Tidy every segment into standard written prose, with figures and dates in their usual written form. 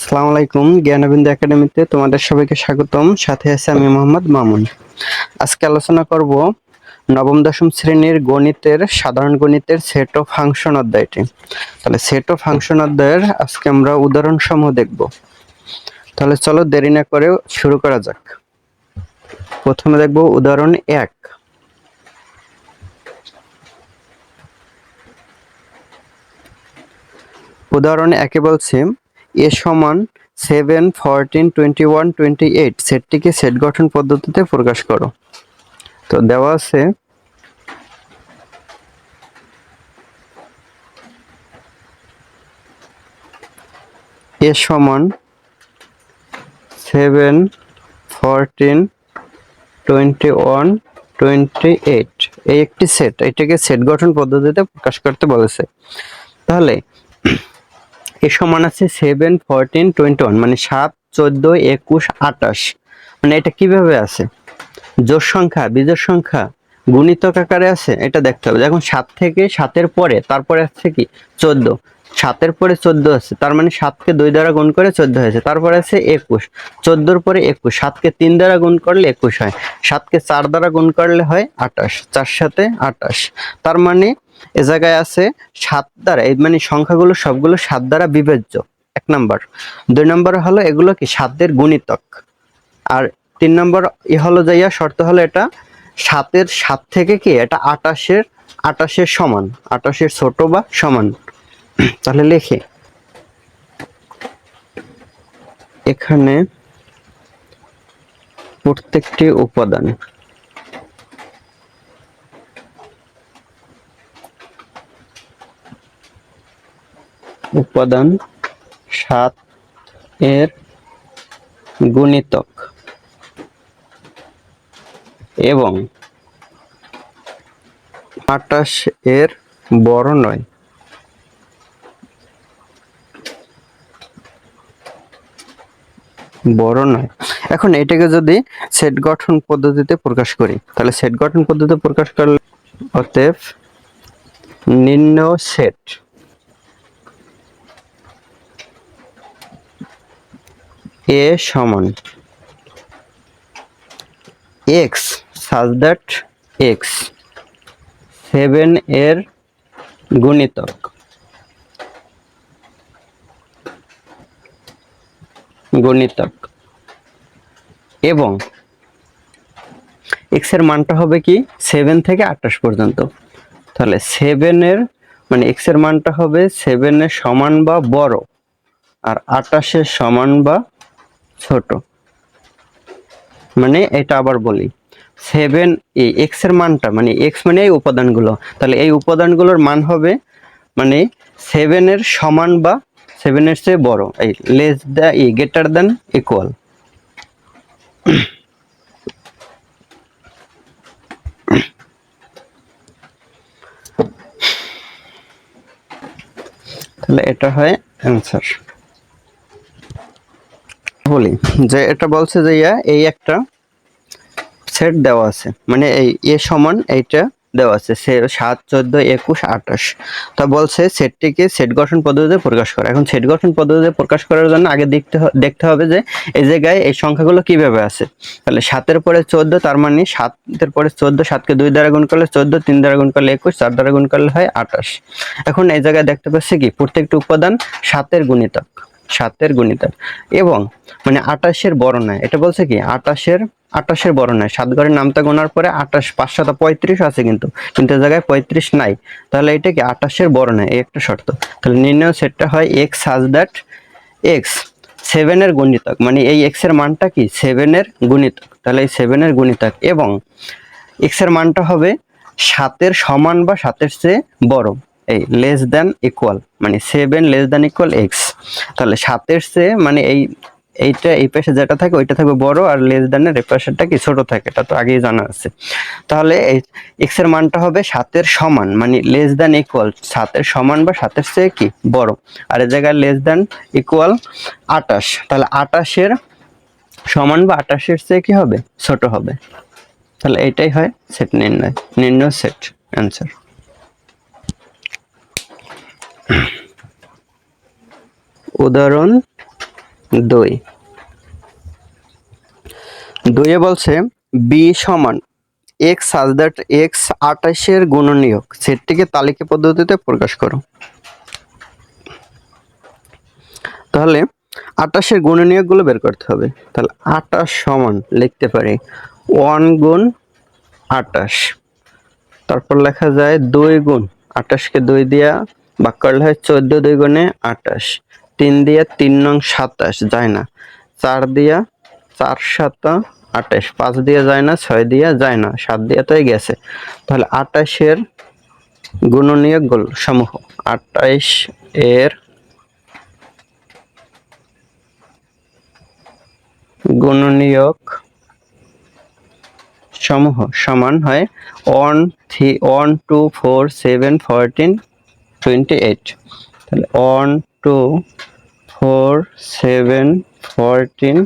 আসসালামু আলাইকুম, জ্ঞানবিন্দু একাডেমিতে তোমাদের সবাইকে স্বাগতম। সাথে আছে আমি মোহাম্মদ মামুন। আজকে আলোচনা করব নবম দশম শ্রেণীর গণিতের সাধারণ গণিতের সেট অফ ফাংশন অধ্যায়টি। তাহলে সেট অফ ফাংশন অধ্যায়ের আজকে আমরা উদাহরণ সমূহ দেখব। তাহলে চলো দেরি না করে শুরু করা যাক। প্রথমে দেখব উদাহরণ 1। উদাহরণ 1-এ বলছি a সমান 7, 14, 21, 28 সেটটিকে সেট গঠন পদ্ধতিতে প্রকাশ করো। তো দেওয়া আছে a সমান 7, 14, 21, 28 এই একটি সেট, এটাকে সেট গঠন পদ্ধতিতে প্রকাশ করতে বলেছে। তাহলে এ সমান আছে 7, 14, 21 মানে 7, 14, 21, 28। মানে এটা কিভাবে আছে? জোড় সংখ্যা, বিজোড় সংখ্যা, গুণিতক আকারে আছে, এটা দেখতে হবে। যখন 7 থেকে 7-এর পরে তারপরে আছে কি 14, 7-এর পরে 14 আছে, তার মানে 7-কে 2 দ্বারা গুণ করে 14 হয়েছে। তারপরে আছে 21, 14-এর পরে 21, 7-কে 3 দ্বারা গুণ করলে 21 হয়, 7-কে 4 দ্বারা গুণ করলে হয় 28, 4 7 28। তার মানে এ জায়গায় আছে 7 দ্বারা, এই মানে সংখ্যাগুলো সবগুলো 7 দ্বারা বিভাজ্য, 1 নাম্বার। 2 নাম্বার হলো এগুলো কি 7-এর গুণিতক। আর 3 নম্বর হলো যাইয়া শর্ত হলো এটা 7-এর 7 থেকে কি এটা 28-এর সমান, 28-এর ছোট বা সমান। তাহলে লিখে এখানে প্রত্যেকটি উপাদান 7-এর গুণিতক এবং 28-এর বড় নয়। এখন এটাকে যদি সেট গঠন পদ্ধতিতে প্রকাশ করি, তাহলে সেট গঠন পদ্ধতিতে প্রকাশ করলে অতএব নির্ণয় সেট a সমান x such that x 7-এর গুণিতক এবং x এর মানটা হবে কি 7 থেকে 28 পর্যন্ত। তাহলে 7-এর মানে x এর মানটা হবে 7-এর সমান বা বড় আর 28-এর সমান বা ছোট। মানে এটা আবার বলি, 7 এই x এর মানটা মানে x মানে এই উপাদানগুলো, তাহলে এই উপাদানগুলোর মান হবে মানে 7-এর সমান বা 7-এর চেয়ে বড়, এই less the greater than equal. তাহলে এটা হয় অ্যান্সার। বলি যে এটা বলছে যে এই একটা সেট দেওয়া আছে, মানে এই এ সমান এইটা দেওয়া আছে 7, 14, 21, 28। তা বলছে সেটটিকে সেট গঠন পদ্ধতিতে প্রকাশ করা। এখন সেট গঠন পদ্ধতিতে প্রকাশ করার জন্য আগে দেখতে হবে যে এই জায়গায় এই সংখ্যাগুলো কিভাবে আছে। তাহলে 7-এর পরে 14, তার মানে 7-এর পরে 14, 7-কে 2 দ্বারা গুণ করলে 14, 3 দ্বারা গুণ করলে 21, 4 দ্বারা গুণ করলে হয় 28। এখন এই জায়গায় দেখতে পাচ্ছি কি প্রত্যেকটি উপাদান 7-এর গুণিতক এবং মানে 28-এর বড় নয়। এটা বলছে কি 28-এর বড় নয়। 7 ঘরের নামতা গোনার পরে 28, 5 7 35 আছে, কিন্তু এই জায়গায় 35 নাই। তাহলে এটা কি 28-এর বড় নয়, এই একটা শর্ত। তাহলে নির্ণয় সেটটা হয় x such that x 7-এর গুণিতক, মানে এই x এর মানটা কি 7-এর গুণিতক। তাহলে এই 7-এর গুণিতক এবং x এর মানটা হবে 7-এর সমান বা 7-এর চেয়ে বড়, এই লেস দ্যান ইকুয়াল, মানে 7 লেস দ্যান ইকুয়াল x। তাহলে 7-এর চেয়ে মানে এইটা এই পাশে যেটা থাকে ওইটা থাকবে বড় আর লেস দ্যানের এই পাশেরটা কি ছোট থাকে, এটা তো আগেই জানা আছে। তাহলে এই x এর মানটা হবে 7-এর সমান মানে লেস দ্যান ইকুয়াল, 7-এর সমান বা 7-এর চেয়ে কি বড়, আর এই জায়গায় লেস দ্যান ইকুয়াল 28। তাহলে 28-এর সমান বা 28-এর চেয়ে কি হবে ছোট হবে। তাহলে এটাই হয় সেট নির্ণয় সেট অ্যান্সার। উদাহরণ 2 2 বলছে বি সমান x such that x 28 এর গুণনীয়ক সেটটিকে তালিকা পদ্ধতিতে প্রকাশ করো। তাহলে 28 এর গুণনীয়কগুলো বের করতে হবে। তাহলে 28 সমান লিখতে পারি 1 গুণ 28, তারপর লেখা যায় 2 গুণ 28 কে 2 দিয়া ভাগ করলে হয় 14, 2 গুণে 28, 3 দিয়া 3 নং 27 যায় না, 4 দিয়া 4 7 28, 5 দিয়ে যায় না, 6 দিয়ে যায় না, 7 দিয়ে তো গেছে। তাহলে 28 এর গুণনীয়ক সমূহ 28 এর গুণনীয়ক সমূহ সমান হয় 1 2 4 7 14 28। তাহলে 1 2 4 7 14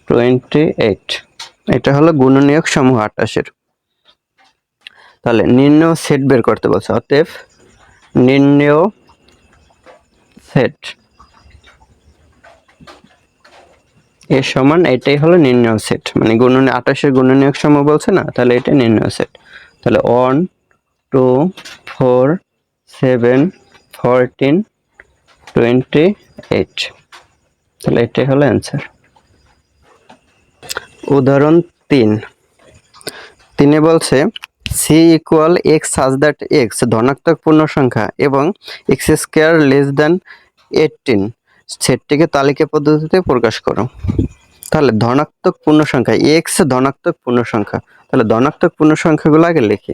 28 এটা হলো গুণনীয়ক সমূহ 28 এর। তাহলে নির্ণেয় সেট বের করতে বলছে, অতএব নির্ণেয় সেট এ সমান এটাই হলো নির্ণেয় সেট, মানে 28 এর গুণনীয়ক সমূহ বলছে না, তাহলে এটা নির্ণেয় সেট। তাহলে 1 2 4 7 14 28, তাহলে এটাই হলো অ্যান্সার। উদাহরণ 3 বলছে C equal X such that X ধনাত্মক পূর্ণ সংখ্যা এবং এক্স স্কোয়ার লেস দ্যান 18 সেটটিকে তালিকা পদ্ধতিতে প্রকাশ করো। তাহলে ধনাত্মক পূর্ণ সংখ্যা এক্স ধনাত্মক পূর্ণ সংখ্যা, তাহলে ধনাত্মক পূর্ণ সংখ্যাগুলো আগে লিখি।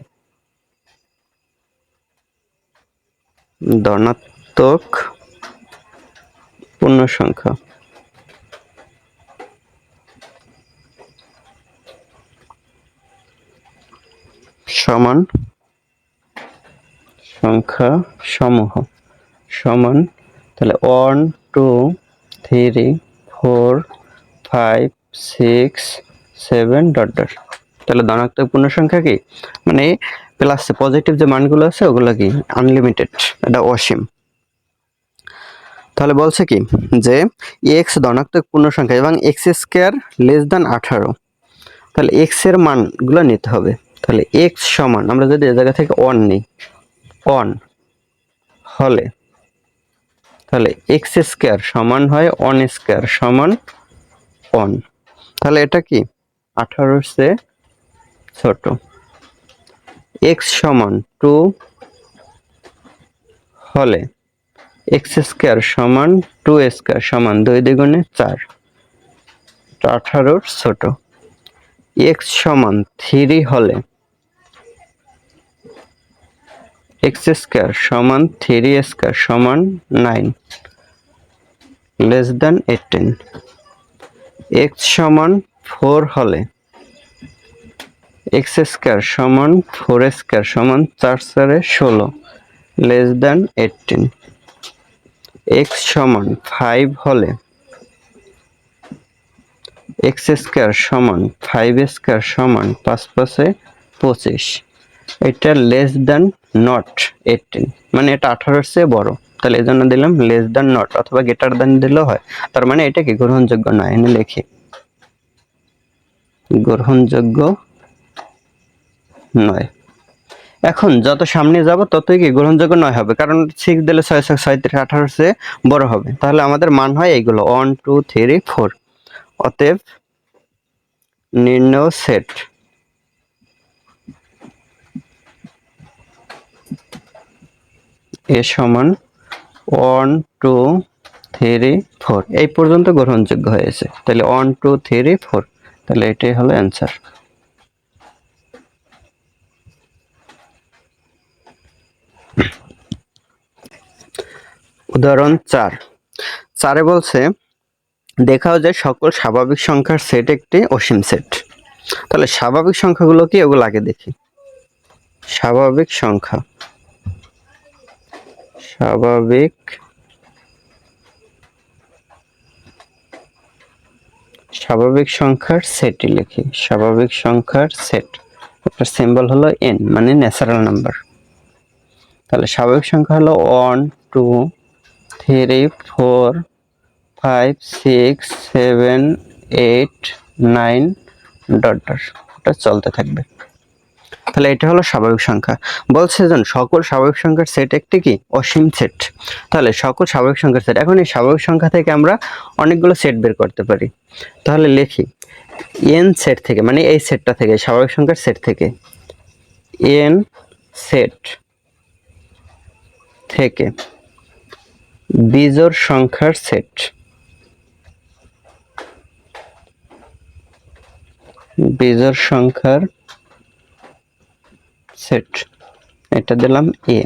ধনাত্মক পূর্ণ সংখ্যা সমান সংখ্যা সমূহ সমান, তাহলে 1 2 3 4 5 6 7 ডট ডট। তাহলে ধনাত্মক পূর্ণ সংখ্যা কি, মানে প্লাস পজিটিভ যে মানগুলো আছে ওগুলো কি আনলিমিটেড, এটা অসীম। তাহলে বলছে কি যে এক্স ধনাত্মক পূর্ণ সংখ্যা এবং এক্স স্কোয়ার লেস দ্যান 18, তাহলে এক্স এর মানগুলো নিতে হবে। তাহলে এক্স সমান আমরা যদি এই জায়গা থেকে 1 নিই, 1 হলে তাহলে এক্স স্কোয়ার সমান হয় 1 স্কোয়ার সমান 1, তাহলে এটা কি 18 সে ছোট। এক্স সমান 2 হলে এক্স স্কোয়ার সমান 2 স্কোয়ার সমান 2 দ্বিগুণে 4, 18 ছোট। এক্স সমান 3 হলে এক্স স্কোয়ার সমান 3 স্কোয়ার সমান 9 লেস দ্যান 18। এক্স সমান 4 হলে এক্স স্কোয়ার সমান 4 স্কোয়ার সমান 4 4 16 লেস দ্যান 18। এক্স সমান 5 হলে এক্স স্কোয়ার সমান 5 স্কোয়ার সমান 5 5 25, এটা লেস দ্যান নট 18, মানে এটা 18 চেয়ে বড়, তাহলে এই জন্য দিলাম লেস দ্যান নট, অথবা গ্রেটার দ্যান দিলেও হয়। তার মানে এটা কি গ্রহণযোগ্য নয়, এনে লিখি গ্রহণযোগ্য নয়। এখন যত সামনে যাব ততই কি গ্রহণযোগ্য নয় হবে, কারণ 6 দিলে 6 6 37 18 চেয়ে বড় হবে। তাহলে আমাদের মান হয় এইগুলো 1 2 3 4। অতএব নির্ণেয় সেট এ সমান 1 2 3 4 এই পর্যন্ত গ্রহণযোগ্য হয়েছে। তাহলে 1 2 3 4, তাহলে এটাই হলো অ্যান্সার। উদাহরণ 4 বলছে দেখাও যে সকল স্বাভাবিক সংখ্যার সেট একটি অসীম সেট। তাহলে স্বাভাবিক সংখ্যাগুলো কি ওগুলো আগে দেখি। স্বাভাবিক সংখ্যার সেটই লিখি। স্বাভাবিক সংখ্যার সেট, একটা সিম্বল হলো n, মানে ন্যাচারাল নাম্বার। তাহলে স্বাভাবিক সংখ্যা হলো 1 2 3 4 5 6 7 8 9 ডট ডট, এটা চলতে থাকবে। তাহলে এটা হলো স্বাভাবিক সংখ্যা। বলছে যে সকল স্বাভাবিক সংখ্যার সেট একটি কি অসীম সেট। তাহলে সকল স্বাভাবিক সংখ্যার সেট, এখন এই স্বাভাবিক সংখ্যা থেকে আমরা অনেকগুলো সেট বের করতে পারি। তাহলে লিখি এন সেট থেকে, মানে এই সেটটা থেকে, স্বাভাবিক সংখ্যার সেট থেকে, এন সেট থেকে বিজোড় সংখ্যার সেট, বিজোড় সংখ্যার সেট, এটা দিলাম এ।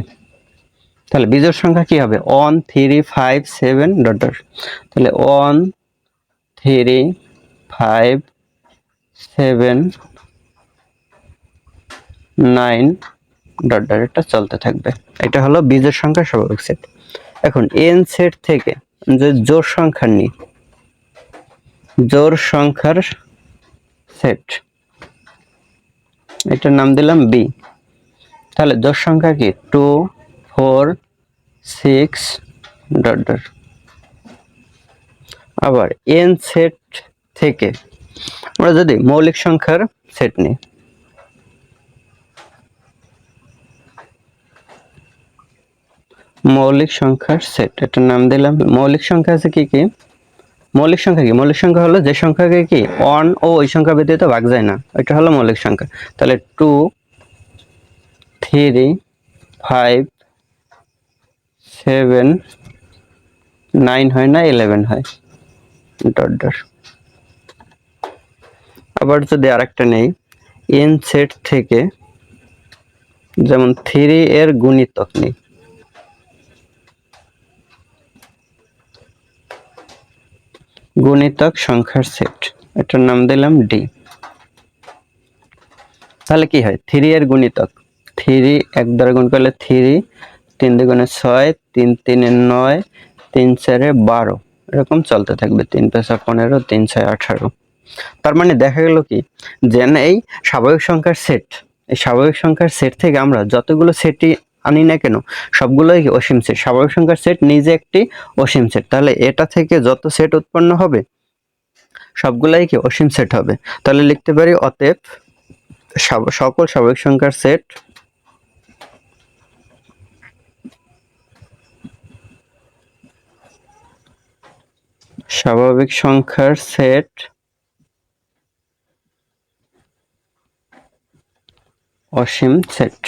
তাহলে বিজোড় সংখ্যা কি হবে 1 3 5 7 ডট ডট, তাহলে 1 3 5 7 9 ডট ডট, এটা চলতে থাকবে। এটা হলো বিজোড় সংখ্যার স্বাভাবিক সেট। এখন এন সেট থেকে যে জোড় সংখ্যা নিই, জোড় সংখ্যার সেট, এটার নাম দিলাম বি। তাহলে জোড় সংখ্যা কি 2 4 6 ডট ডট। আবার এন সেট থেকে আমরা যদি মৌলিক সংখ্যার সেট নিই, মৌলিক সংখ্যার সেট, এটার নাম দিলাম। মৌলিক সংখ্যা আছে কি কি, মৌলিক সংখ্যা কি, মৌলিক সংখ্যা হলো যে সংখ্যাকে কি 1 ও ওই সংখ্যা ব্যতীত ভাগ যায় না, এটা হলো মৌলিক সংখ্যা। তাহলে 2 3 5 7 9 হয় না 11 হয় ডট ডট। আবার যদি আরেকটা নেই এন সেট থেকে, যেমন 3 এর গুণিতক নেই, গুণিতক সংখ্যার সেট, এটার নাম দিলাম ডি। তাহলে কি হয় 3 এর গুণিতক, 3 এক দ্বারা গুণ করলে 3, 3 দুগুণে 6, 3 3 9, 3 4 12, এরকম চলতে থাকবে। 3 5 15, 3 6 18। তার মানে দেখা গেল কি যে এই স্বাভাবিক সংখ্যার সেট, এই স্বাভাবিক সংখ্যার সেট থেকে আমরা যতগুলো সেটই আনি না কেন সবগুলোই অসীম সেট। স্বাভাবিক সংখ্যার সেট নিজে একটি অসীম সেট। তাহলে এটা থেকে যত সেট উৎপন্ন হবে সবগুলাই কি অসীম সেট হবে। তাহলে লিখতে পারি অতএব সকল স্বাভাবিক সংখ্যার সেট স্বাভাবিক সংখ্যার সেট অসীম সেট।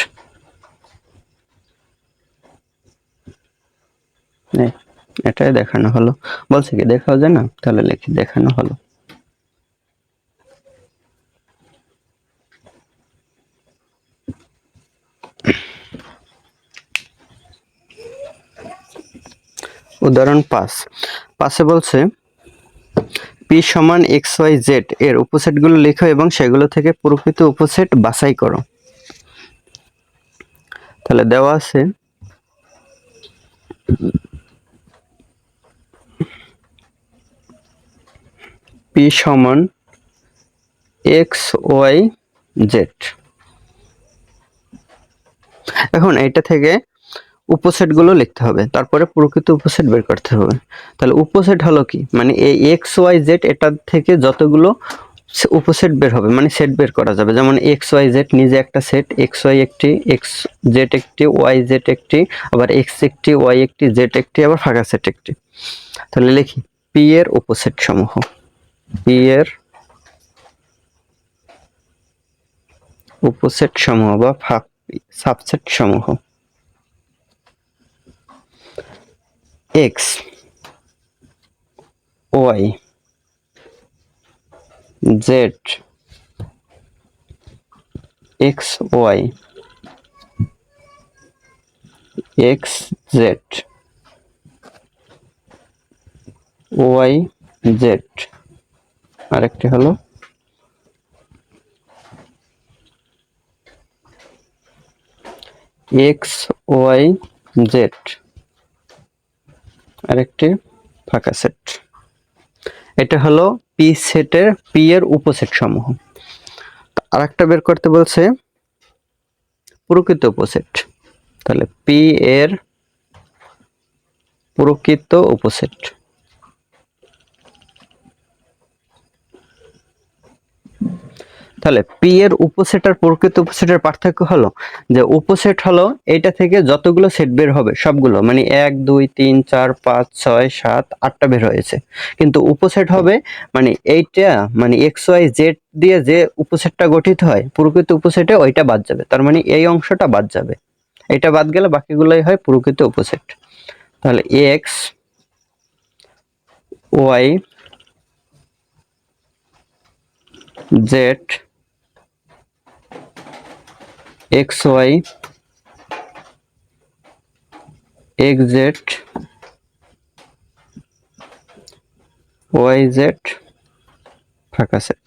এটাই দেখানো হলো। বলছে কি দেখাও যায় না, তাহলে লিখি দেখানো হলো। উদাহরণ 5 বলছে পি সমান এক্স ওয়াই জেড এর উপসেটগুলো লেখো এবং সেগুলো থেকে প্রকৃত উপসেট বাছাই করো। তাহলে দেওয়া আছে পি সমান এক্স ওয়াই জেড। এখন এইটা থেকে উপসেট গুলো লিখতে হবে, তারপরে প্রকৃত উপসেট বের করতে হবে। তাহলে উপসেট হলো কি, মানে এই এক্স ওয়াই জেড এটা থেকে যতগুলো উপসেট বের হবে, মানে সেট বের করা যাবে। যেমন এক্স ওয়াই জেড নিজে একটা সেট, এক্স ওয়াই একটি, এক্স জেড একটি, ওয়াই জেড একটি, আবার এক্স একটি, ওয়াই একটি, জেড একটি, আবার ফাঁকা সেট একটি। তাহলে লিখি পি এর উপসেট সমূহ, পি এর উপসেট সমূহ বা সাবসেট সমূহ X Y Z, X Y, X Z, Y Z, আরেকটি হলো এক্স ওয়াই জেড, আরেকটি ফাঁকা সেট। এটা হলো পি সেটের পি এর উপসেট সমূহ। আরেকটা বের করতে বলছে প্রকৃত উপসেট। তাহলে পি এর প্রকৃত উপসেট, তাহলে পি এর উপসেট আর প্রকৃত উপসেটের পার্থক্য হলো যে উপসেট হলো এইটা থেকে যতগুলো সেট বের হবে সবগুলো, মানে 1 2 3 4 5 6 7 8টা বের হয়েছে, কিন্তু উপসেট হবে মানে এইটা, মানে এক্স ওয়াই জেড দিয়ে যে উপসেটটা গঠিত হয় প্রকৃত উপসেটে ওইটা বাদ যাবে, তার মানে এই অংশটা বাদ যাবে, এটা বাদ গেলে বাকিগুলোই হয় প্রকৃত উপসেট। তাহলে X Y Z X Y X Z Y Z ফাঁকা সেট।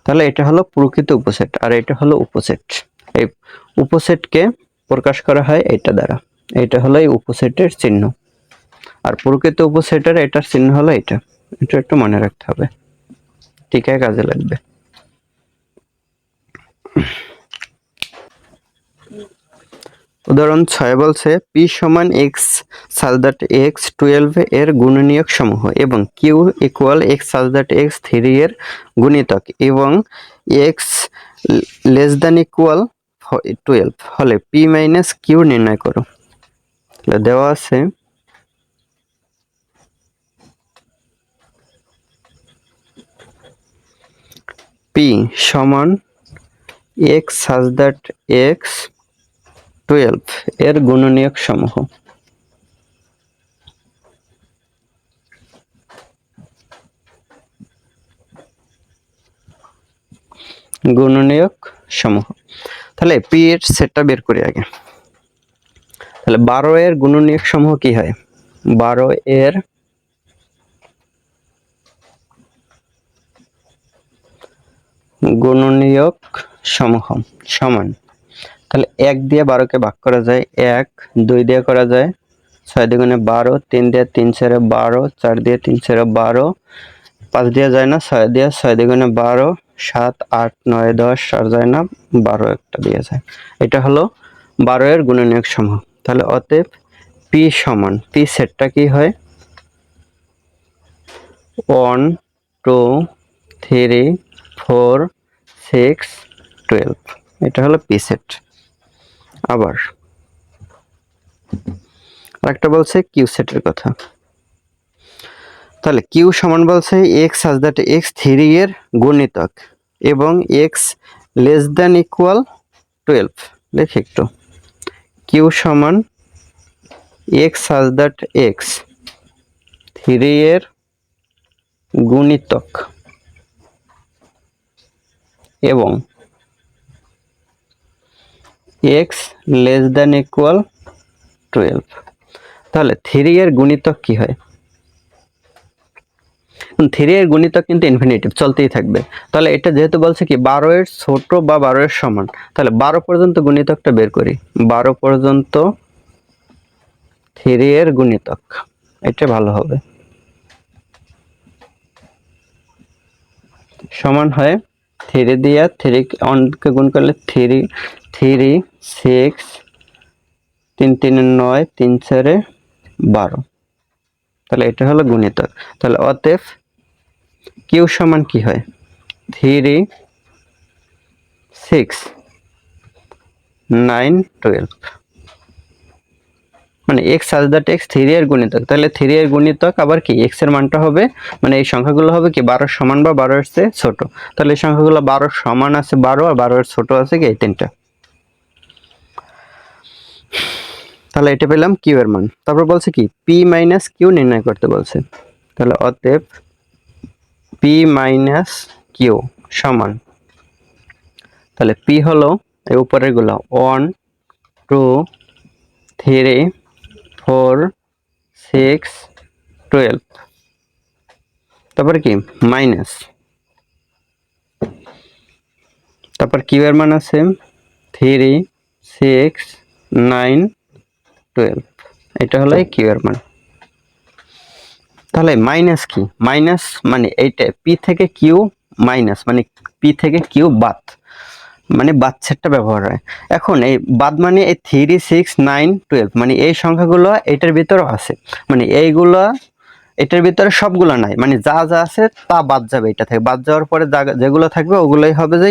তাহলে এটা হলো প্রকৃত উপসেট আর এটা হলো উপসেট। এই উপসেটকে প্রকাশ করা হয় এটা দ্বারা, এটা হলো এই উপসেটের চিহ্ন, আর প্রকৃত উপসেটের এটার চিহ্ন হলো এটা। এটা একটু মনে রাখতে হবে, ঠিক আছে, কাজে লাগবে। উদাহরণ 6 বলছে পি সমান এক্স সাজ দ্যাট এক্স 12 এর গুণনীয়ক সমূহ এবং Q equal X such that X 3 এর গুণিতক এবং এক্স লেস দ্যান ইকুয়াল 12 হলে পি মাইনাস কিউ নির্ণয় করো। দেওয়া আছে পি সমান এক্স সাজ দ্যাট এক্স 12 এর গুণনীয়ক সমূহ। গুণনীয়ক সমূহ, তাহলে পি এর সেটটা বের করি আগে। তাহলে 12 এর গুণনীয়ক সমূহ কি হয়? 12 এর গুণনীয়ক সমূহ সমান, তাহলে 1 দিয়ে 12 কে ভাগ করা যায় 1, 2 দিয়ে করা যায় 6 দুগুণে 12, 3 দিয়ে 3 4 12, 4 দিয়ে 3 4 12, 5 দিয়ে যায় না, 6 দিয়ে 6 দুগুণে 12, 7 8 9 10 আর যায় না, 12 একটা দিয়ে যায়। এটা হলো 12 এর গুণনীয়ক সমূহ। তাহলে অতএব পি সমান, পি সেটটা কি হয় 1 2 3 4 6 12, এটা হলো পি সেট। আবার আরেকটা বলছে কিউ সেটের কথা। তাহলে কিউ সমান বলছে এক্স সাজ দ্যাট এক্স 3 এর গুণিতক এবং এক্স লেস দ্যান ইকুয়াল 12, লিখে একটু কিউ সমান এক্স সাজ দ্যাট এক্স 3 এর গুণিতক এবং এক্স লেস দ্যান ইকুয়াল 12। তাহলে 3 এর গুণিতক কি হয়? 3 এর গুণিতক কিন্তু ইনফিনিটিভ, চলতেই থাকবে। তাহলে এটা যেহেতু বলছে কি 12 এর ছোট বা 12 এর সমান, তাহলে 12 পর্যন্ত গুণিতকটা বের করি। 12 পর্যন্ত 3 এর গুণিতক, এটা ভালো হবে। সমান হয় 3 দিয়ে 3 কে গুণ করলে 3 3 6 3 3 9 3 4 12, তাহলে এটা হলো গুণিতক। তাহলে অতএব কিউ সমান কি হয় 3 6 9 12, মানে x সাজ দ্যাট x 3 এর গুণিতক। তাহলে 3 এর গুণিতক আবার কি x এর মানটা হবে, মানে এই সংখ্যাগুলো হবে কি 12 সমান বা 12 এর চেয়ে ছোট। তাহলে এই সংখ্যাগুলো 12 সমান আছে 12 আর 12 এর ছোট আছে কি এই তিনটা। তাহলে এটা পেলাম কিউ এর মান। তারপর বলছে কি পি মাইনাস কিউ নির্ণয় করতে বলছে। তাহলে অতএব পি মাইনাস কিউ সমান, তাহলে পি হলো এই উপরের গুলো 1 2 3 4 6 12, তারপরে কি মাইনাস, তারপর কিউ এর মান আছে 3 6 9 12, এটা হলো কিউ এর মান। তাহলে মাইনাস কি, মাইনাস মানে এইটা পি থেকে কিউ মাইনাস, মানে পি থেকে কিউ বাদ, মানে বাদ সেটটা ব্যবহার হয়। এখন এই বাদ মানে এই 3 6 9 12, মানে এই সংখ্যাগুলো এটার ভিতর আছে, মানে এইগুলা এটার ভিতরে সবগুলো নাই, মানে যা যা আছে তা বাদ যাবে, এটা থেকে বাদ যাওয়ার পরে যেগুলো থাকবে ওগুলোই হবে যে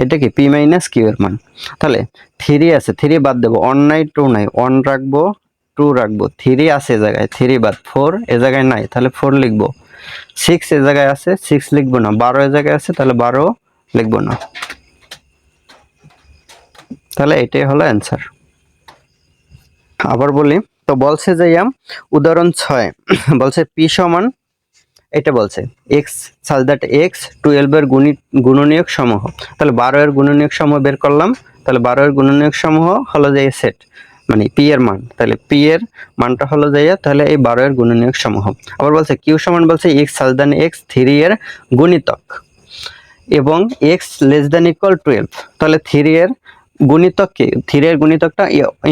এটা কি পি মাইনাস কিউ এর মান। তাহলে 3 আছে, 3 বাদ দেবো, 1 নাই 2 নাই, 1 রাখবো 2 রাখবো, 3 আছে এ জায়গায় 3 বাদ, 4 এ জায়গায় নাই তাহলে 4 লিখবো, 6 এ জায়গায় আছে 6 লিখবো না, 12 এ জায়গায় আছে তাহলে 12 লিখবো না। তাহলে এটাই হলো অ্যান্সার। আবার বলি, তো বলছে যে উদাহরণ 6 বলছে পি সমান, এটা বলছে এক্স সাজ দ্যাট এক্স 12 এর গুণনীয়ক সমূহ। তাহলে 12 এর গুণনীয়ক সমূহ বের করলাম, তাহলে 12 এর গুণনীয়ক সমূহ হলো যে সেট, মানে পি এর মান, তাহলে পি এর মানটা হলো যে তাহলে এই 12 এর গুণনীয়ক সমূহ। আবার বলছে কিউ সমান বলছে এক্স সাজ দ্যাট এক্স 3 এর গুণিতক এবং এক্স লেস দ্যান ইকুয়াল 12, তাহলে 3 এর গুণিতক কি, 3 এর গুণিতকটা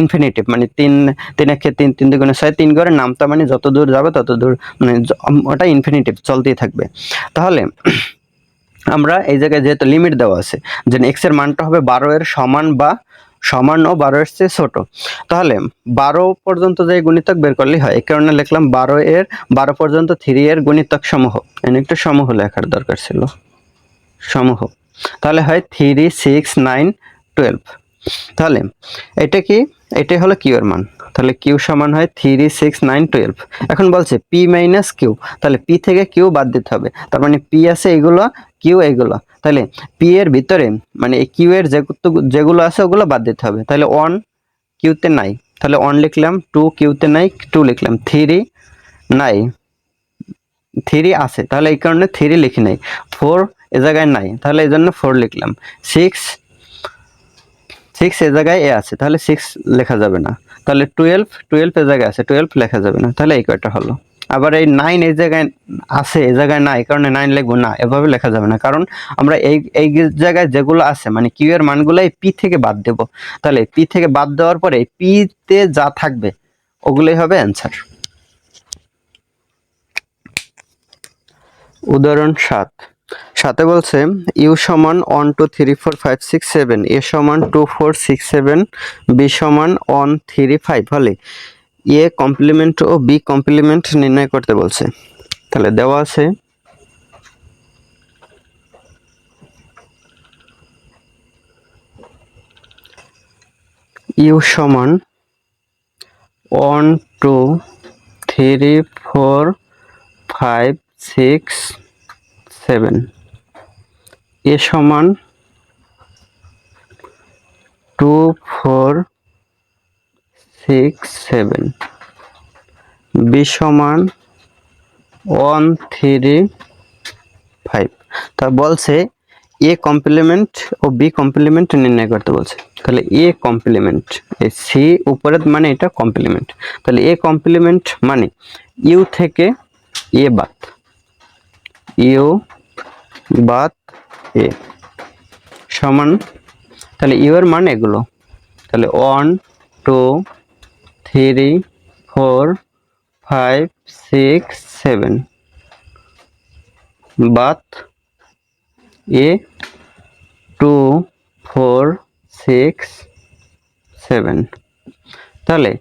ইনফিনিটিভ, মানে 3 3 একে 3 3 দুগুণে 6, 3 করে নামতা মানে যত দূর যাবে তত দূর, মানে ওটা ইনফিনিটিভ চলতেই থাকবে। তাহলে আমরা এই জায়গায় যেহেতু লিমিট দেওয়া আছে যে এক্স এর মানটা হবে 12 এর সমান বা সমান ও 12 এর চেয়ে ছোট, তাহলে 12 পর্যন্ত যে গুণিতক বের করলেই হয়। এই কারণে লিখলাম 12 পর্যন্ত 3 এর গুণিতক সমূহ, এখানে একটু সমূহ লেখার দরকার ছিল, সমূহ। তাহলে হয় 3 6 9 12। তাহলে এটা কি, এটাই হলো কিউ এর মান, তাহলে কিউ সমান হয় 3 6 9 12। এখন বলছে পি মাইনাস কিউ, তাহলে পি থেকে কিউ বাদ দিতে হবে, তার মানে পি আছে এগুলো, কিউ এগুলো, তাহলে পি এর ভিতরে মানে এই কিউ এর যেগুলো আছে ওগুলো বাদ দিতে হবে। তাহলে 1 কিউতে নাই, তাহলে 1 লিখলাম, 2 কিউতে নাই 2 লিখলাম, 3 নাই 3 আছে, তাহলে এই কারণে 3 লিখি নাই, 4 এ জায়গায় নাই তাহলে এই জন্য 4 লিখলাম, 6 এ জায়গায় এ আছে তাহলে 6 লেখা যাবে না, তাহলে 12 এ জায়গায় আছে 12 লেখা যাবে না, তাহলে এই কয়টা হলো। আবার এই 9 এই জায়গায় আছে এই জায়গায় নাই, কারণে 9 লিখবো না, এভাবে লেখা যাবে না, কারণ আমরা এই জায়গায় যেগুলো আছে মানে কিউ এর মানগুলাই পি থেকে বাদ দেব, তাহলে পি থেকে বাদ দেওয়ার পরে পি তে যা থাকবে ওগুলোই হবে অ্যান্সার। উদাহরণ 7 বলছে ইউ সমান 1 2 3 4 5 6 7, এ সমান 2 4 6 7, বি সমান 1 3 5 হলে এ কমপ্লিমেন্ট ও বি কমপ্লিমেন্ট নির্ণয় করতে বলছে। তাহলে দেওয়া আছে ইউ সমান 1 2 3 4 5 6 7, এ সমান 2 4 6 7, বি সমান 1 3 5। তা বলছে এ কমপ্লিমেন্ট ও বি কমপ্লিমেন্ট নির্ণয় করতে বলছে। তাহলে এ কমপ্লিমেন্ট, এই সি উপরে মানে এটা কমপ্লিমেন্ট, তাহলে এ কমপ্লিমেন্ট মানে ইউ থেকে এ বাদ, ইউ বাদ এ সমান, তাহলে ইউ এর মান এগুলো, তাহলে 1 2 3 4 5 6 7 বাদ এ 2 4 6 7, তাহলে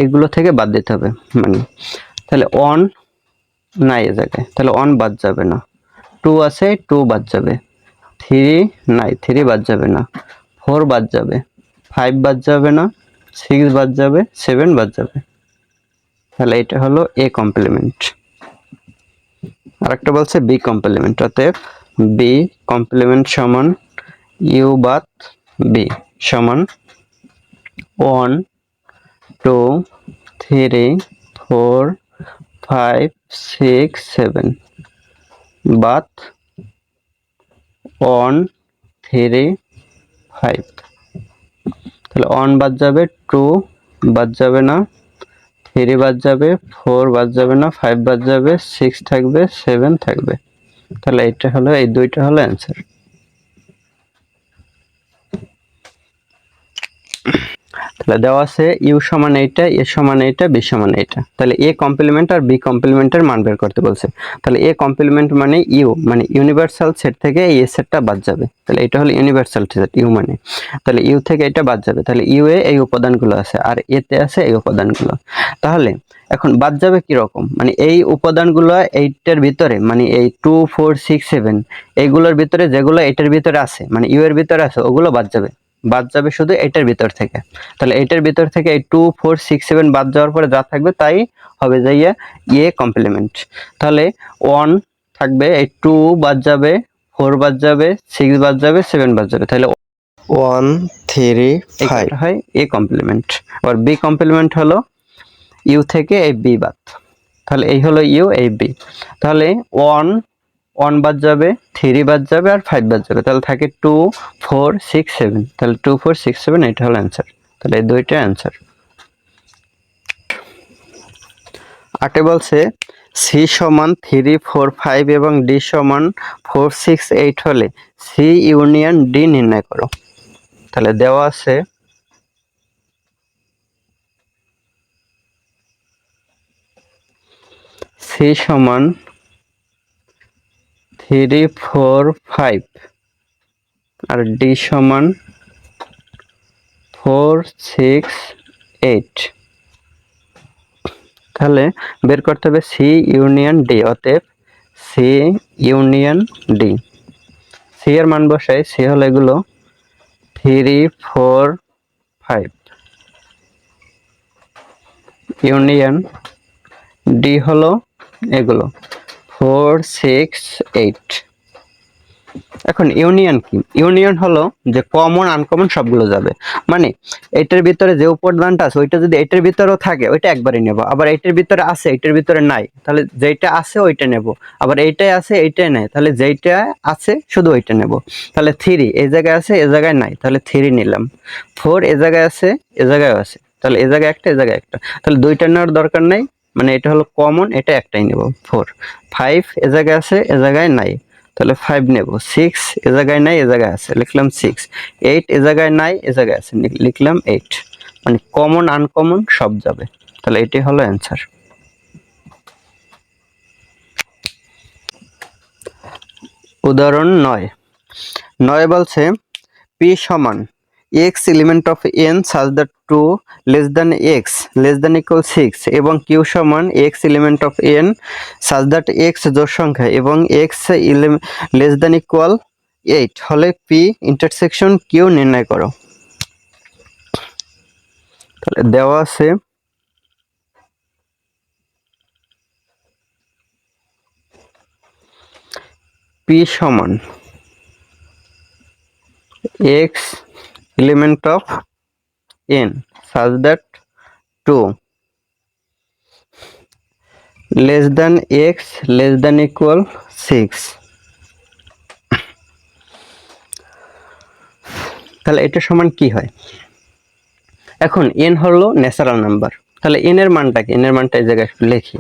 এগুলো থেকে বাদ দিতে হবে, মানে তাহলে 1 নাই এ জায়গায় তাহলে 1 বাদ যাবে না, 2 আছে 2 বাদ যাবে, 3 নাই 3 বাদ যাবে না, 4 বাদ যাবে, 5 বাদ যাবে না, 6 বাদ যাবে, 7 বাদ যাবে, তাহলে এটা হলো এ কমপ্লিমেন্ট। আরেকটা বলছে বি কমপ্লিমেন্ট, অতএব বি কমপ্লিমেন্ট সমান ইউ বাদ বি সমান 1 2 3 4 5 6 7 বাদ 1 3 5, তাহলে 1 বাদ যাবে, 2 বাদ যাবে না, 3 বাদ যাবে, 4 বাদ যাবে না, 5 বাদ যাবে, 6 থাকবে, 7 থাকবে, তাহলে এটা হলো এই দুইটা হলো অ্যান্সার। তাহলে দেওয়া আছে ইউ সমান এইটা, এ সমান এইটা, বি সমান এইটা। তাহলে এ কমপ্লিমেন্ট আর বি কমপ্লিমেন্টের মান বের করতে বলছে। তাহলে এ কমপ্লিমেন্ট মানে ইউ, মানে ইউনিভার্সাল সেট থেকে এই সেটটা বাদ যাবে। তাহলে এটা হলো ইউনিভার্সাল সেট ইউ মানে, তাহলে ইউ থেকে এটা বাদ যাবে। তাহলে ইউ এ এই উপাদানগুলো আছে আর এতে আছে এই উপাদানগুলো। তাহলে এখন বাদ যাবে কি রকম, মানে এই উপাদানগুলো এইটার ভিতরে, মানে এই 2 4 6 7 এইগুলোর ভিতরে যেগুলো এটার ভিতরে আছে, মানে ইউ এর ভিতরে আছে, ওগুলো বাদ যাবে। বাদ যাবে শুধু এটার ভিতর থেকে। তাহলে এটার ভিতর থেকে এই 2 4 6 7 বাদ যাওয়ার পরে যা থাকবে তাই হবে যাইয়া এ কমপ্লিমেন্ট। তাহলে 1 থাকবে, এই 2 বাদ যাবে, 4 বাদ যাবে, 6 বাদ যাবে, 7 বাদ যাবে। তাহলে 1 3 5 হয় এ কমপ্লিমেন্ট। আর বি কমপ্লিমেন্ট হলো ইউ থেকে এই বি বাদ। তাহলে এই হলো ইউ, এই বি। তাহলে 1 বাদ যাবে, 3 বাদ যাবে আর 5 বাদ যাবে। তাহলে থাকে 2 4 6 7। তাহলে 2 4 6 7 এটা হলো অ্যান্সার। তাহলে এই দুইটা অ্যান্সার। 8 বলছে সি সমান 3 4 5 এবং ডি সমান 4 6 8 হলে সি ইউনিয়ন ডি নির্ণয় করো। তাহলে দেওয়া আছে সি সমান 3 4 5 আর ডি সমান 4 6 8। তাহলে বের করতে হবে সি ইউনিয়ন ডি। অতএব সি ইউনিয়ন ডি, সি এর মান বসাই। সি হলো এগুলো 3 4 5, ইউনিয়ন ডি হলো এগুলো 4 6 8। এখন ইউনিয়ন কি? ইউনিয়ন হলো যে কমন আনকমন সবগুলো যাবে, মানে এটার ভিতরে যে উপাদানটা আছে ওইটা যদি এটার ভিতরেও থাকে ওইটা একবারই নেব, আবার এটার ভিতরে আছে এটার ভিতরে নাই তাহলে যেটা আছে ওইটা নেব, আবার এইটাই আছে এইটাই নাই তাহলে যেইটা আছে শুধু ওইটা নেব। তাহলে 3 এই জায়গায় আছে এই জায়গায় নাই তাহলে 3 নিলাম, 4 এই জায়গায় আছে এই জায়গায় আছে তাহলে এই জায়গায় একটা এই জায়গায় একটা, তাহলে দুইটা নেওয়ার দরকার নাই, মানে এটা হলো কমন, এটা একটাই নেব 4। 5 এ জায়গায় আছে এ জায়গায় নাই তাহলে 5 নেব। 6 এ জায়গায় নাই এ জায়গায় আছে লিখলাম 6। 8 এ জায়গায় নাই এ জায়গায় আছে লিখলাম 8। মানে কমন আনকমন সব যাবে। তাহলে এটাই হলো অ্যান্সার। উদাহরণ 9 বলছে পি সমান x element of n such that 2 less than x less than equal 6 এবং q সমান x element of n such that x জোড় সংখ্যা এবং x less than equal 8 হলে p intersection q নির্ণয় করো। তাহলে দেওয়া আছে p সমান x element of n such that 2 less than x less than equal 6। তাহলে এটা সমান কি হয়? এখন n হলো ন্যাচারাল নাম্বার, তাহলে n এর মানটা কি? n এর মানটা এই জায়গায় লিখি।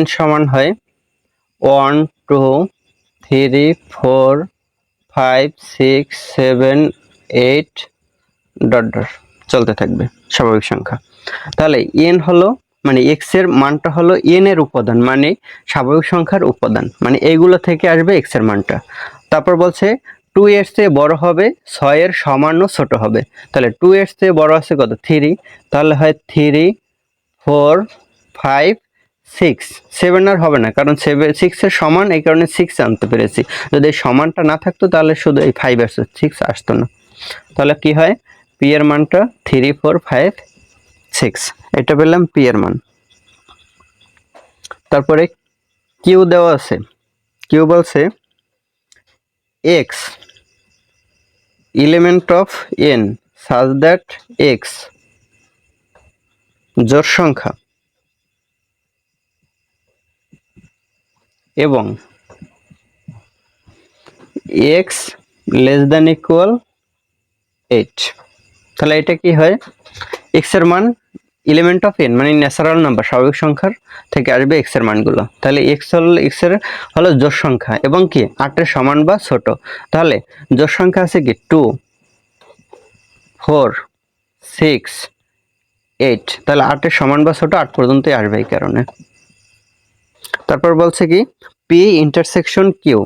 n সমান হয় 1 2 3 4 5 6 7 8 ডট ডট চলতে থাকবে স্বাভাবিক সংখ্যা। তাহলে n হলো মানে x এর মানটা হলো n এর উপাদান, মানে স্বাভাবিক সংখ্যার উপাদান, মানে এইগুলো থেকে আসবে x এর মানটা। তারপর বলছে 2 এর চেয়ে বড় হবে 6 এর সমান ও ছোট হবে। তাহলে 2 এর চেয়ে বড় আছে কত? 3, তাহলে হয় 3 4 5 6 7 আর হবে না, কারণ 6 এর সমান, এই কারণে 6 আনতে পেরেছি। যদি এই সমানটা না থাকতো তাহলে শুধু এই 5 আসতো, 6 আসতো না। তাহলে কি হয়? p এর মানটা 3 4 5 6, এটা পেলাম p এর মান। তারপরে q দেওয়া আছে। q বলছে x element of n such that x জোড় সংখ্যা এবং x less than equal 8। তাহলে এটা কি হয়? x এর মান এলিমেন্ট অফ n মানে ন্যাচারাল নাম্বার স্বাভাবিক সংখ্যার থেকে আসবে x এর মানগুলো। তাহলে x হলো জোড় সংখ্যা এবং কি 8 এর সমান বা ছোট। তাহলে জোড় সংখ্যা আছে কি 2 4 6 8, তাহলে 8 এর সমান বা ছোট 8 পর্যন্তই আসবে এই কারণে। তারপর বলছে কি পি ইন্টারসেকশন কিউ,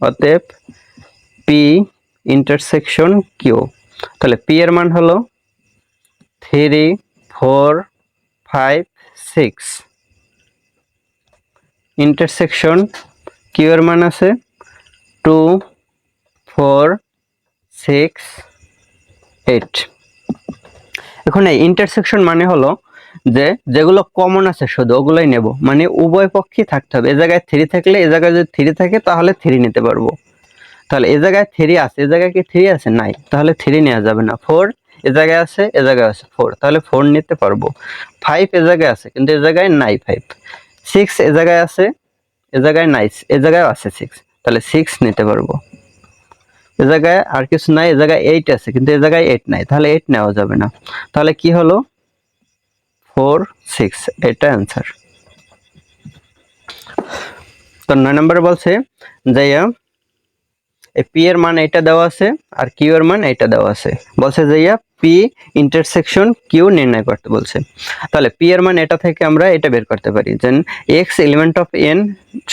অতএব পি ইন্টারসেকশন কিউ, তাহলে পি এর মান হলো 3 4 5 6, ইন্টারসেকশন কিউ এর মান আছে 2 4 6 8। এখন এই ইন্টারসেকশন মানে হলো যে যেগুলো কমন আছে শুধু ওগুলোই নেব, মানে উভয় পক্ষই থাকতে হবে। এ জায়গায় 3 থাকলে এ জায়গায় যদি 3 থাকে তাহলে 3 নিতে পারবো। তাহলে এ জায়গায় 3 আছে, এ জায়গায় কি 3 আছে? নাই, তাহলে 3 নেওয়া যাবে না। 4 এ জায়গায় আছে, এ জায়গায় আছে 4, তাহলে 4 নিতে পারবো। 5 এ জায়গায় আছে কিন্তু এ জায়গায় নাই 5। 6 এ জায়গায় আছে, এ জায়গায় নাই, এ জায়গায় আছে 6, তাহলে 6 নিতে পারবো। এ জায়গায় আর কিছু নাই, এ জায়গায় 8 আছে কিন্তু এ জায়গায় 8 নাই, তাহলে 8 নেওয়া যাবে না। তাহলে কি হলো 4 6, এটা অ্যান্সার। তো 9 নম্বরে বলছে যে পি এর মান এটা দেওয়া আছে আর কিউ এর মান এটা দেওয়া আছে, বলছে যে পি ইন্টারসেকশন কিউ নির্ণয় করতে বলছে। তাহলে পি এর মান এটা থেকে আমরা এটা বের করতে পারি যে এক্স এলিমেন্ট অফ এন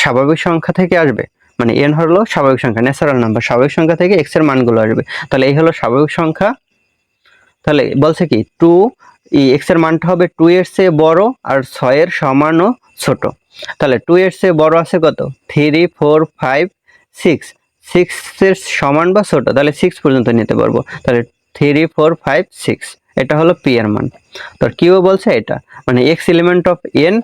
স্বাভাবিক সংখ্যা থেকে আসবে, মানে এন হলো স্বাভাবিক সংখ্যা, ন্যাচারাল নাম্বার, স্বাভাবিক সংখ্যা থেকে এক্স এর মানগুলো আসবে। তাহলে এই হলো স্বাভাবিক সংখ্যা। তাহলে বলছে কি 2 এক্স এর মানটা হবে 2 এর চেয়ে বড় আর 6 এর সমান ও ছোট। তাহলে 2 এর চেয়ে বড় আছে কত? 3 4 5 6, 6 এর সমান বা ছোট, তাহলে 6 পর্যন্ত নিতে পারবো। তাহলে 3 4 5 6, এটা হলো পি এর মান। তো কিউ বলছে এটা, মানে এক্স এলিমেন্ট অফ এন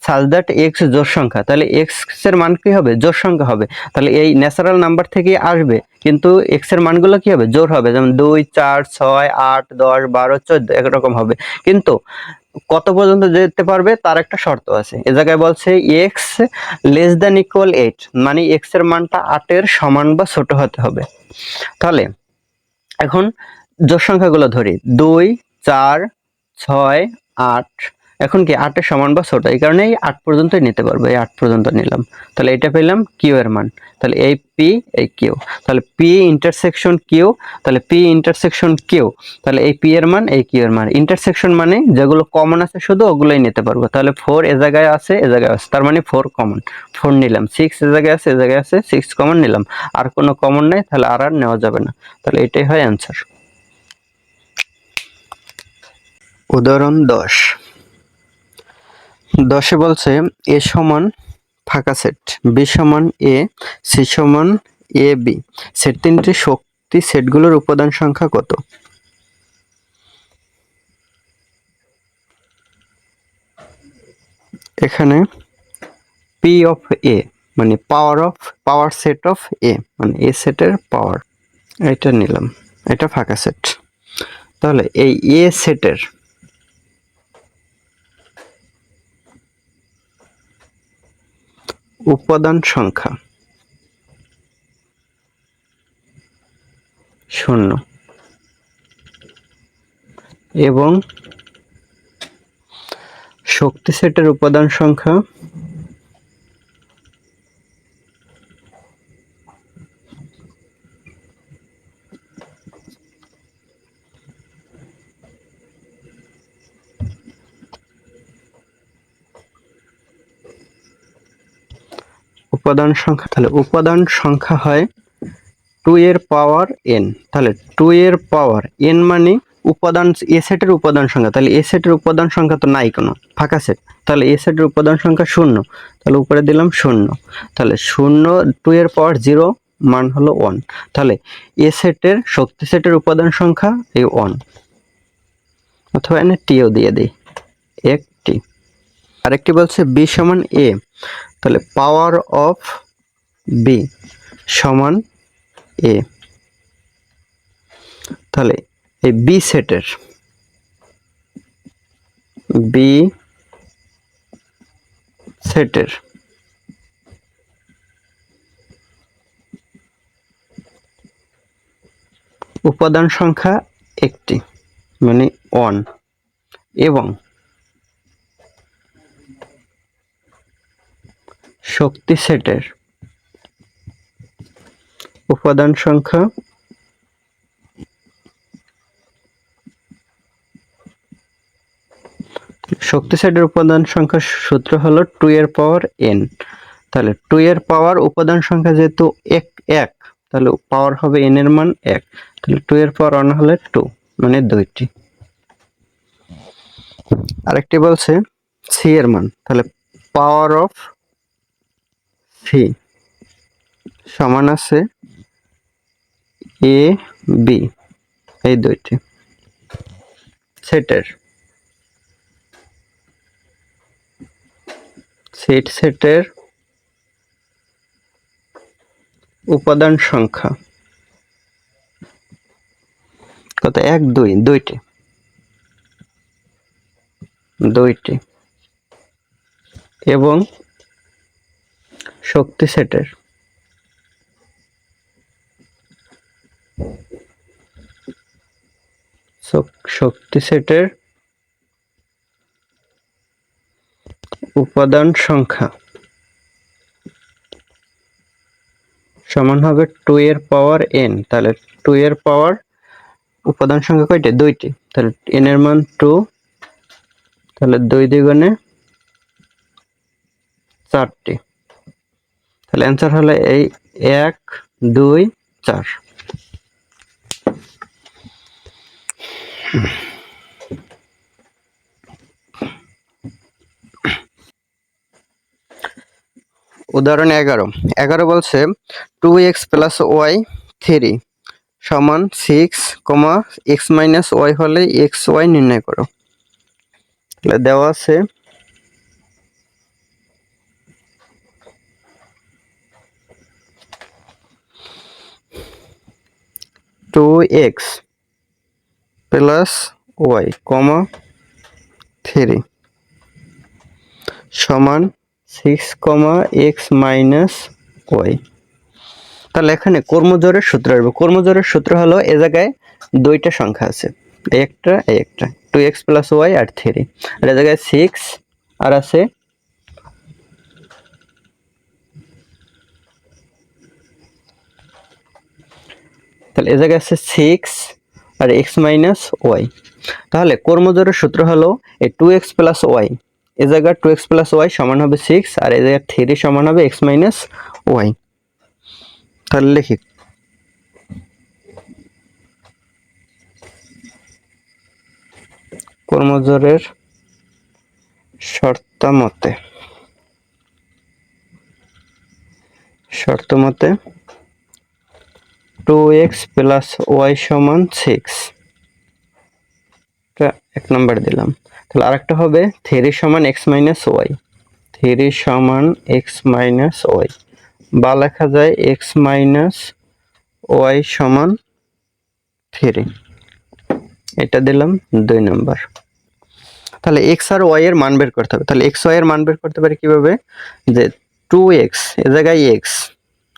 সাজ দ্যাট এক্স জোড় সংখ্যা, তাহলে এক্স এর মান কি হবে? জোড় সংখ্যা হবে। তাহলে এই ন্যাচারাল নাম্বার থেকে আসবে কিন্তু এক্স এর মানগুলো কি হবে? জোড় হবে, যেমন 2 4 6 8 10 12 14 একরকম হবে। কিন্তু কত পর্যন্ত যেতে পারবে তার একটা শর্ত আছে। এ জায়গায় বলছে এক্স লেস দ্যান ইকুয়াল 8, মানে এক্স এর মানটা 8 এর সমান বা ছোট হতে হবে। তাহলে এখন জোড় সংখ্যাগুলো ধরি 2 4 6 8, এখন কি 8 এর সমান বা ছোট, এই কারণে এই 8 পর্যন্তই নিতে পারবো, এই 8 পর্যন্ত নিলাম। তাহলে এটা পেলাম কিউ এর মান। তাহলে এই পি এই কিউ, তাহলে পি ইন্টারসেকশন কিউ, তাহলে পি ইন্টারসেকশন কিউ, তাহলে এই পি এর মান এই কিউ এর মান। ইন্টারসেকশন মানে যেগুলো কমন আছে শুধু ওগুলোই নিতে পারবো। তাহলে 4 এ জায়গায় আছে, এ জায়গায় আছে, তার মানে 4 কমন, 4 নিলাম। 6 এ জায়গায় আছে, এ জায়গায় আছে, 6 কমন নিলাম। আর কোনো কমন নাই, তাহলে আর নেওয়া যাবে না। তাহলে এটাই হয় অ্যান্সার। উদাহরণ 10। 10 বলছে এ সমান ফাঁকা সেট, বি সমান এ, সি সমান এ বি, সেট তিনটি শক্তি সেটগুলোর উপাদান সংখ্যা কত? এখানে পি অফ এ মানে পাওয়ার সেট অফ এ, মানে এ সেটের পাওয়ার, এটা নিলাম, এটা ফাঁকা সেট। তাহলে এই এ সেটের উপাদান সংখ্যা 0 এবং শক্তি সেটের উপাদান সংখ্যা তাহলে উপাদান সংখ্যা হয় 2 এর পাওয়ার n। তাহলে 2 এর পাওয়ার n মানে উপাদান, এ সেটের উপাদান সংখ্যা। তাহলে এ সেটের উপাদান সংখ্যা তো নাই কোনো, ফাঁকা সেট। তাহলে এ সেটের উপাদান সংখ্যা 0, তাহলে উপরে দিলাম 0। তাহলে 0 2 এর পাওয়ার 0 মান হলো 1। তাহলে এ সেটের শক্তি সেটের উপাদান সংখ্যা এই 1, অথবা এনে টিও দিয়ে দিই, একটি। আরেকটি বলছে বি সমান এ, তাহলে পাওয়ার অফ বি সমান এ। তাহলে এই বি সেটের উপাদান সংখ্যা একটি, মানে 1, এবং শক্তি সেটের উপাদান সংখ্যা শক্তি সেটের উপাদান সংখ্যার সূত্র হলো 2 এর পাওয়ার n। তাহলে 2 এর পাওয়ার উপাদান সংখ্যা যেহেতু এক, তাহলে পাওয়ার হবে n এর মান 1। তাহলে 2 এর পাওয়ার 1 হলে 2, মানে 2টি। আরেকটি বলছে c এর মান, তাহলে পাওয়ার অফ c সমান আছে a b, এই দুইটি সেটের সেটের উপাদান সংখ্যা কত? 1 2, দুইটি এবং শক্তি সেটের উপাদান সংখ্যা সমান হবে 2 এর পাওয়ার n। তাহলে 2 এর পাওয়ার উপাদান সংখ্যা কয়টি? 2টি। তাহলে n এর মান 2, তাহলে 2 দ্বিগুণে 4টি। তাহলে অ্যান্সার হলো এই 1 2 4। উদাহরণ 11 বলছে 2x plus y 3 সমান 6, x minus y হলে xy নির্ণয় করো। তাহলে দেওয়া আছে 2x plus y, 3 সমান 6, x minus y। তাহলে এখানে কর্মজোরের সূত্র আসবে। কর্মজোরের সূত্র হলো এ জায়গায় দুইটা সংখ্যা আছে, একটা 2x plus y আর 3, আর এ জায়গায় 6 আর আছে তাহলে এ জায়গায় আছে 6 আর x minus y। তাহলে কর্মজোরের সূত্র হলো এই 2x plus y, এ জায়গায় 2x plus y সমান হবে 6 আর এ জায়গায় 3 সমান হবে x minus y। তাহলে লিখি কর্মজোরের শর্তমতে 2x plus y সমান 6, এটা 1 নাম্বার দিলাম। তাহলে আরেকটা হবে 3 সমান x minus y, 3 সমান x minus y, বা লেখা যায় x minus y সমান 3, এটা দিলাম 2 নাম্বার। তাহলে x আর y এর মান বের করতে হবে। তাহলে x y এর মান বের করতে পারি কিভাবে? যে 2x এ জায়গায় x,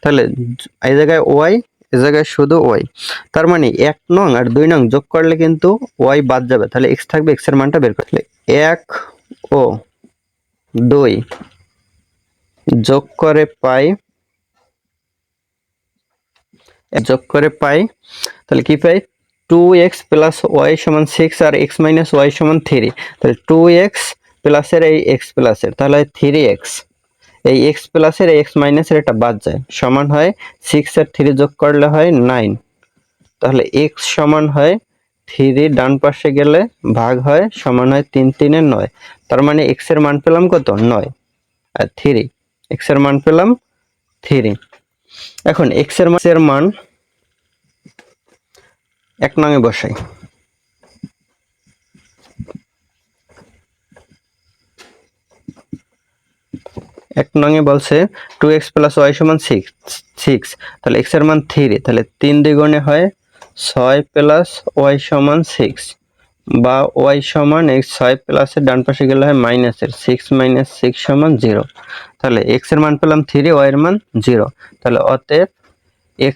তাহলে এই জায়গায় y, এ জায়গায় শুধু y, তার মানে 1 নং আর 2 নং যোগ করলে কিন্তু y বাদ যাবে, তাহলে x থাকবে, x এর মানটা বের করতে। 1 ও 2 যোগ করে পাই, তাহলে কি পাই? 2x plus y সমান 6 আর x minus y সমান 3। তাহলে 2x প্লাস এর এই x প্লাস এর, তাহলে 3x, এই x প্লাস এর x মাইনাস এর এটা বাদ যায়, সমান হয় 6 আর 3 যোগ করলে হয় 9। তাহলে x সমান হয় 3 ডান পাশে গেলে ভাগ হয়, সমান হয় 3 3 এর 9। তার মানে x এর মান পেলাম কত? 9 আর 3, x এর মান পেলাম 3। এখন x এর মান 1 নং এ বসাই। 1 নং এ বলছে 2x plus y সমান 6, তাহলে x এর মান 3, তাহলে 3 দ্বিগুণে হয় 6 plus y সমান 6, বা y সমান এই 6 প্লাস এর ডান পাশে গেলে হয় মাইনাস এর, 6 minus 6 সমান 0। তাহলে x এর মান পেলাম 3, y এর মান 0। তাহলে অতএব x,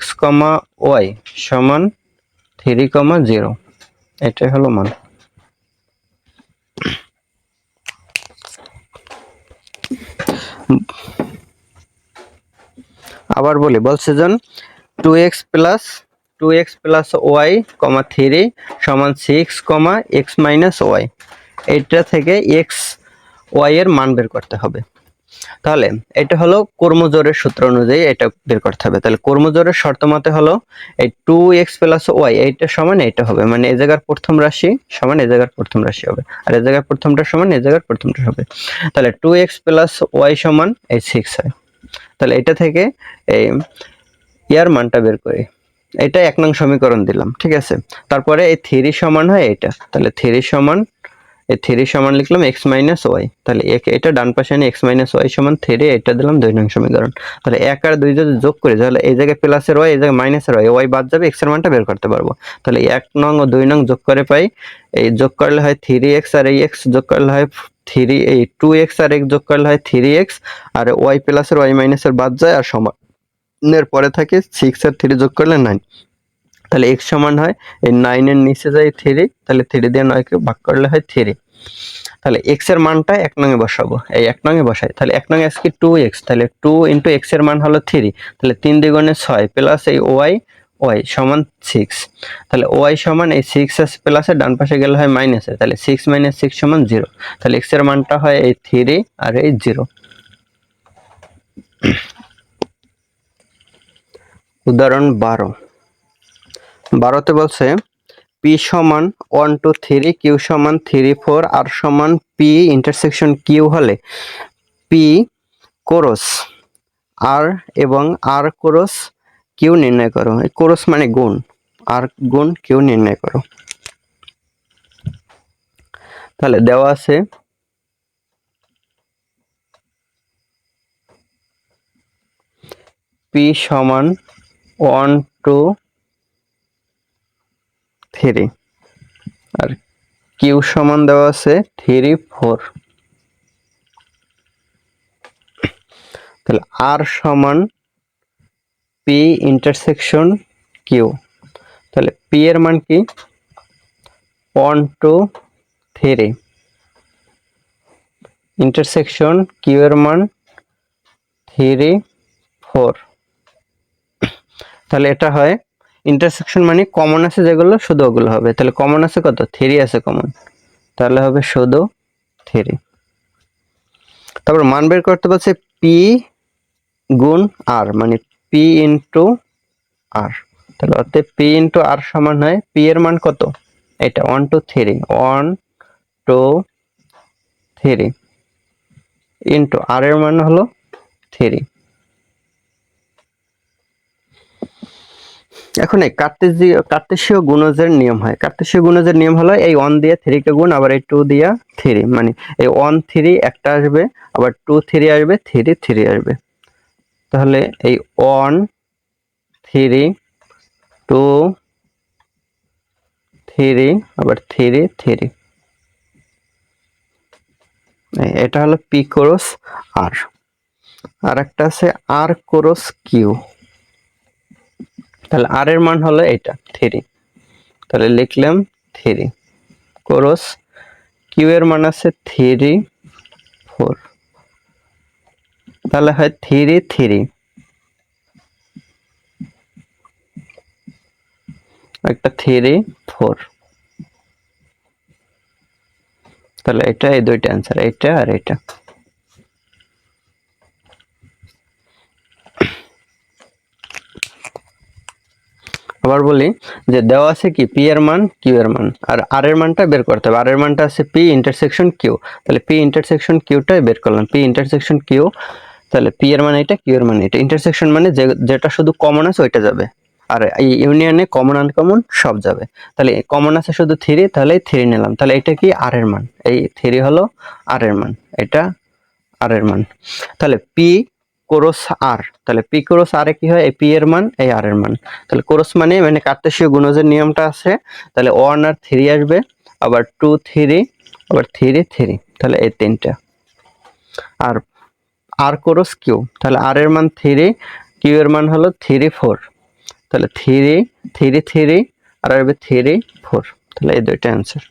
y সমান 3, 0, এটাই হলো মান। আবার বলি, বলছে যেন 2x plus y, 3 সমান 6, x minus y। এইটা থেকে এক্স ওয়াই এর মান বের করতে হবে। তাহলে এটা হলো কর্মজোরের সূত্র অনুযায়ী এটা বের করতে হবে। তাহলে কর্মজোরের শর্ত মতে হলো এই 2x + y এইটা সমান এইটা হবে, মানে এই জায়গার প্রথম রাশি সমান এই জায়গার প্রথম রাশি হবে, আর এই জায়গার প্রথমটা সমান এই জায়গার প্রথমটা হবে। তাহলে 2x + y সমান এই 6 হয়। তাহলে এটা থেকে এই ইয়ার মানটা বের করি, এটা 1 নং সমীকরণ দিলাম, ঠিক আছে। তারপরে এই 3 সমান হয় এটা, তাহলে 3 সমান এই 3 সমান লিখলাম x - y, তাহলে এটা ডান পাশে এনে x - y সমান 3, এটা দিলাম 2 নং সমীকরণ। তাহলে 1 আর 2 যদি যোগ করি তাহলে এই জায়গায় প্লাসের y, এই জায়গায় মাইনাসের y বাদ যাবে, x এর মানটা বের করতে পারবো। তাহলে 1 নং ও 2 নং যোগ করে পাই, এই যোগ করলে হয় 3x, আর এই x যোগ করলে হয় 3, এই 2x আর x যোগ করলে হয় 3x, আর y প্লাসের y মাইনাসের বাদ যায়, আর সমানের পরে থাকে 6 আর 3 যোগ করলে 9। তাহলে x সমান হয় এই 9 এর নিচে যায় 3, তাহলে 3 দিয়ে 9 কে ভাগ করলে হয় 3। তাহলে x এর মানটা 1 নং এ বসাবো, এই 1 নং এ বসাই। তাহলে 1 নং আজকে 2x, তাহলে 2 * x এর মান হলো 3, তাহলে 3 দ্বিগুণে 6 প্লাস এই y সমান 6। তাহলে y সমান এই 6 এর প্লাসে ডান পাশে গেলে হয় মাইনাসে, তাহলে 6 - 6 সমান 0। তাহলে x এর মানটা হয় এই 3 আর এই 0। উদাহরণ 12 তে বলছে p সমান 1 2 3, q সমান 3 4, r সমান p ইন্টারসেকশন q হলে p ক্রস r এবং r ক্রস q নির্ণয় করো। এই ক্রস মানে গুণ, r গুণ q নির্ণয় করো। তাহলে দেওয়া আছে p সমান 1 2 3, আর q সমান দেওয়া আছে 3 4। তাহলে r সমান p ইন্টারসেকশন q, তাহলে p এর মান কি 1 2 3 ইন্টারসেকশন q এর মান 3 4। তাহলে এটা হয় ইন্টারসেকশন মানে কমন আছে যেগুলো শুধু ওগুলো হবে। তাহলে কমন আছে কত, 3 আছে কমন, তাহলে হবে শুধু 3। তারপর মান বের করতে বলছে p গুণ r, মানে p ইনটু r। তাহলে অতএব p ইনটু r সমান হয় p এর মান কত, এটা 1 2 3 1 2 3 ইনটু r এর মান হলো 3। এখন এই কার্তেশীয় গুণজের নিয়ম হয়। কার্তেশীয় গুণজের নিয়ম হলো এই 1 দিয়ে 3 কে গুণ, আবার এই 2 দিয়ে 3, মানে এই 1 3 একটা আসবে, আবার 2 3 আসবে, 3 3 আসবে। তাহলে এই 1 3 2 3 আবার 3 3, এটা হলো p ক্রস r। আর একটা আছে r ক্রস q, তাহলে r এর মান হলো এটা 3, তাহলে লিখলাম 3 ক্রস q এর মান আছে 3 4, তাহলে হয় 3 3, একটা 3 4। তাহলে এটা এই দুইটা অ্যান্সার, এটা আর এটা। আবার বলি যে দেওয়া আছে কি p এর মান q এর মান, আর r এর মানটা বের করতে হবে। r এর মানটা আছে p ইন্টারসেকশন q, তাহলে p ইন্টারসেকশন q টাই বের করলাম, p ইন্টারসেকশন q। তাহলে p এর মান এটা, q এর মান এটা। ইন্টারসেকশন মানে যেটা শুধু কমন আছে ওইটা যাবে, আর এই ইউনিয়নে কমন আনকমন সব যাবে। তাহলে কমন আছে শুধু 3, তাহলে 3 নিলাম। তাহলে এটা কি r এর মান, এই 3 হলো r এর মান, এটা r এর মান। তাহলে p ক্রস r, তাহলে p ক্রস r এ কি হয়, এই p এর মান এই r এর মান। তাহলে ক্রস মানে কার্তেশীয় গুণজের নিয়মটা আছে, তাহলে 1 আর 3 আসবে, আবার 2 3 আবার 3 3, তাহলে এই তিনটা। আর r ক্রস q, তাহলে r এর মান 3, q এর মান হলো 3 4, তাহলে 3 3 3 আর আসবে 3 4, তাহলে এই দুইটা অ্যান্সার।